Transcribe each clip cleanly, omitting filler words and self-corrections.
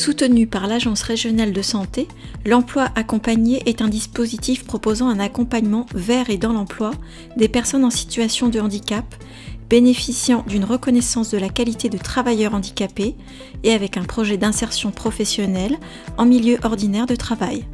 Soutenu par l'Agence régionale de santé, l'emploi accompagné est un dispositif proposant un accompagnement vers et dans l'emploi des personnes en situation de handicap, bénéficiant d'une reconnaissance de la qualité de travailleur handicapé et avec un projet d'insertion professionnelle en milieu ordinaire de travail.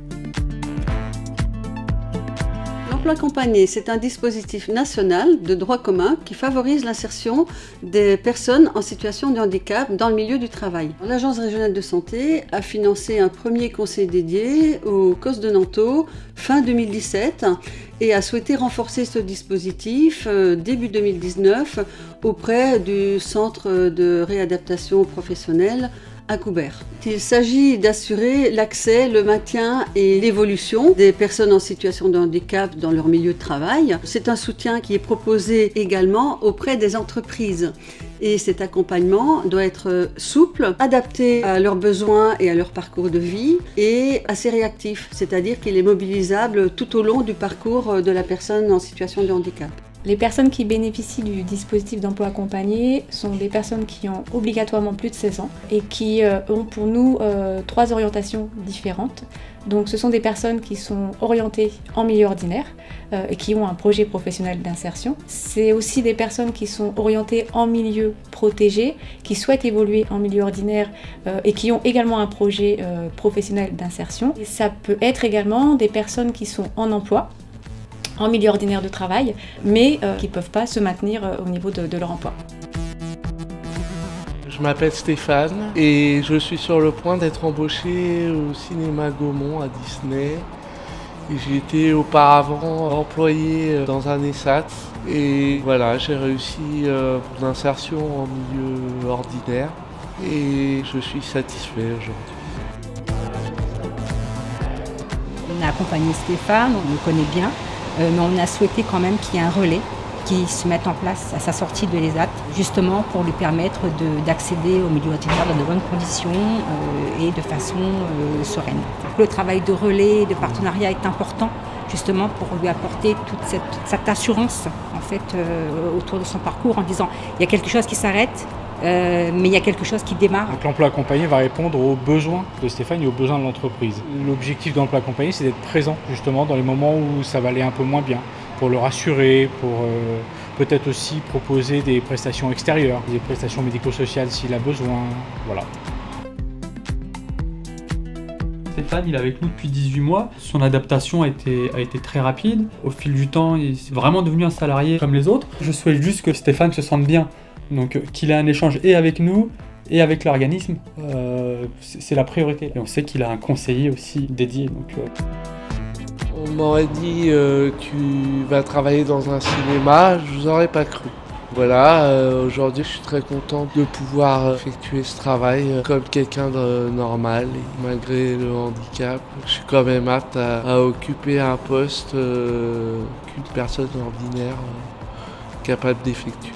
L'emploi accompagné, c'est un dispositif national de droit commun qui favorise l'insertion des personnes en situation de handicap dans le milieu du travail. L'Agence régionale de santé a financé un premier conseil dédié au COS de Nanteau fin 2017 et a souhaité renforcer ce dispositif début 2019 auprès du centre de réadaptation professionnelle à Coubert. Il s'agit d'assurer l'accès, le maintien et l'évolution des personnes en situation de handicap dans leur milieu de travail. C'est un soutien qui est proposé également auprès des entreprises. Et cet accompagnement doit être souple, adapté à leurs besoins et à leur parcours de vie et assez réactif, c'est-à-dire qu'il est mobilisable tout au long du parcours de la personne en situation de handicap. Les personnes qui bénéficient du dispositif d'emploi accompagné sont des personnes qui ont obligatoirement plus de 16 ans et qui ont pour nous 3 orientations différentes. Donc ce sont des personnes qui sont orientées en milieu ordinaire et qui ont un projet professionnel d'insertion. C'est aussi des personnes qui sont orientées en milieu protégé, qui souhaitent évoluer en milieu ordinaire et qui ont également un projet professionnel d'insertion. Et ça peut être également des personnes qui sont en emploi, en milieu ordinaire de travail, mais qui ne peuvent pas se maintenir au niveau de leur emploi. Je m'appelle Stéphane et je suis sur le point d'être embauché au cinéma Gaumont à Disney. J'ai été auparavant employé dans un ESAT et voilà, j'ai réussi pour l'insertion en milieu ordinaire et je suis satisfait aujourd'hui. On a accompagné Stéphane, on le connaît bien. Mais on a souhaité quand même qu'il y ait un relais qui se mette en place à sa sortie de l'ESAT, justement pour lui permettre d'accéder au milieu ordinaire dans de bonnes conditions et de façon sereine. Le travail de relais, de partenariat est important, justement pour lui apporter toute cette assurance en fait, autour de son parcours en disant il y a quelque chose qui s'arrête, mais il y a quelque chose qui démarre. Donc l'emploi accompagné va répondre aux besoins de Stéphane et aux besoins de l'entreprise. L'objectif de l'emploi accompagné, c'est d'être présent justement dans les moments où ça va aller un peu moins bien, pour le rassurer, pour peut-être aussi proposer des prestations extérieures, des prestations médico-sociales s'il a besoin, voilà. Stéphane, il est avec nous depuis 18 mois. Son adaptation a été très rapide. Au fil du temps, il est vraiment devenu un salarié comme les autres. Je souhaite juste que Stéphane se sente bien. Donc qu'il ait un échange et avec nous et avec l'organisme, c'est la priorité. Et on sait qu'il a un conseiller aussi dédié. On m'aurait dit tu vas travailler dans un cinéma, je vous aurais pas cru. Voilà, aujourd'hui je suis très content de pouvoir effectuer ce travail comme quelqu'un de normal. Et malgré le handicap, je suis quand même apte à occuper un poste qu'une personne ordinaire capable d'effectuer.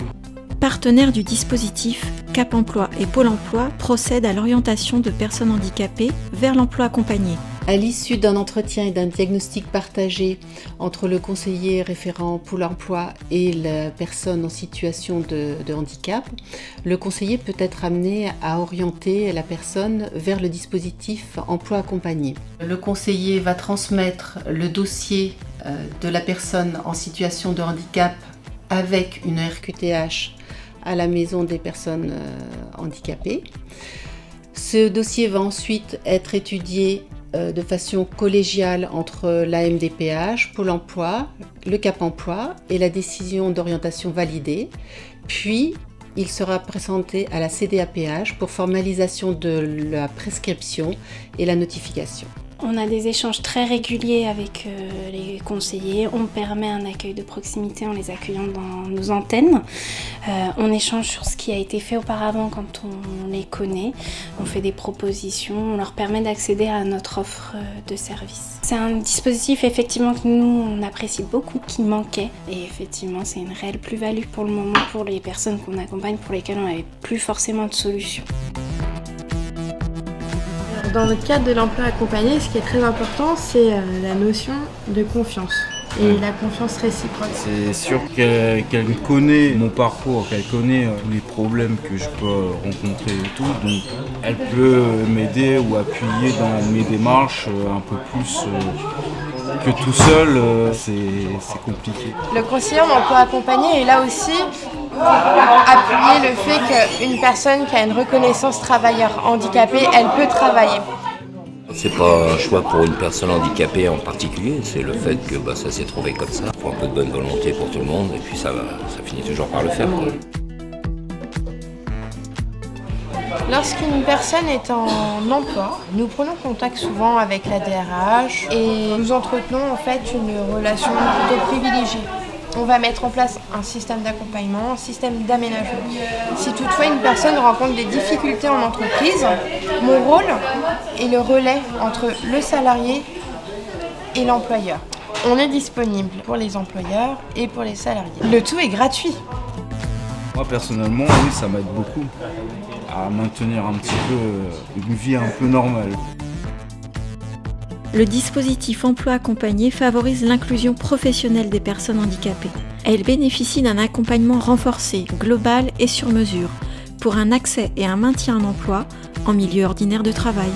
Partenaires du dispositif, Cap Emploi et Pôle Emploi procèdent à l'orientation de personnes handicapées vers l'emploi accompagné. À l'issue d'un entretien et d'un diagnostic partagé entre le conseiller référent Pôle Emploi et la personne en situation de handicap, le conseiller peut être amené à orienter la personne vers le dispositif emploi accompagné. Le conseiller va transmettre le dossier de la personne en situation de handicap avec une RQTH à la maison des personnes handicapées. Ce dossier va ensuite être étudié de façon collégiale entre la MDPH, Pôle Emploi, le Cap Emploi et la décision d'orientation validée. Puis, il sera présenté à la CDAPH pour formalisation de la prescription et la notification. On a des échanges très réguliers avec les conseillers. On permet un accueil de proximité en les accueillant dans nos antennes. On échange sur ce qui a été fait auparavant quand on les connaît. On fait des propositions. On leur permet d'accéder à notre offre de service. C'est un dispositif effectivement que nous on apprécie beaucoup, qui manquait. Et effectivement c'est une réelle plus-value pour le moment pour les personnes qu'on accompagne, pour lesquelles on n'avait plus forcément de solution. Dans le cadre de l'emploi accompagné, ce qui est très important, c'est la notion de confiance. et la confiance réciproque. C'est sûr qu'elle connaît mon parcours, qu'elle connaît les problèmes que je peux rencontrer et tout, donc elle peut m'aider ou appuyer dans mes démarches un peu plus que tout seul, c'est compliqué. Le conseiller en emploi accompagné est là aussi pour appuyer le fait qu'une personne qui a une reconnaissance travailleur handicapé, elle peut travailler. C'est pas un choix pour une personne handicapée en particulier, c'est le fait que ça s'est trouvé comme ça. Il faut un peu de bonne volonté pour tout le monde et puis ça finit toujours par le faire. Lorsqu'une personne est en emploi, nous prenons contact souvent avec la DRH et nous entretenons en fait une relation plutôt privilégiée. On va mettre en place un système d'accompagnement, un système d'aménagement. Si toutefois une personne rencontre des difficultés en entreprise, mon rôle est le relais entre le salarié et l'employeur. On est disponible pour les employeurs et pour les salariés. Le tout est gratuit. Moi personnellement, oui, ça m'aide beaucoup à maintenir un petit peu une vie un peu normale. Le dispositif emploi accompagné favorise l'inclusion professionnelle des personnes handicapées. Elle bénéficie d'un accompagnement renforcé, global et sur mesure, pour un accès et un maintien en emploi en milieu ordinaire de travail.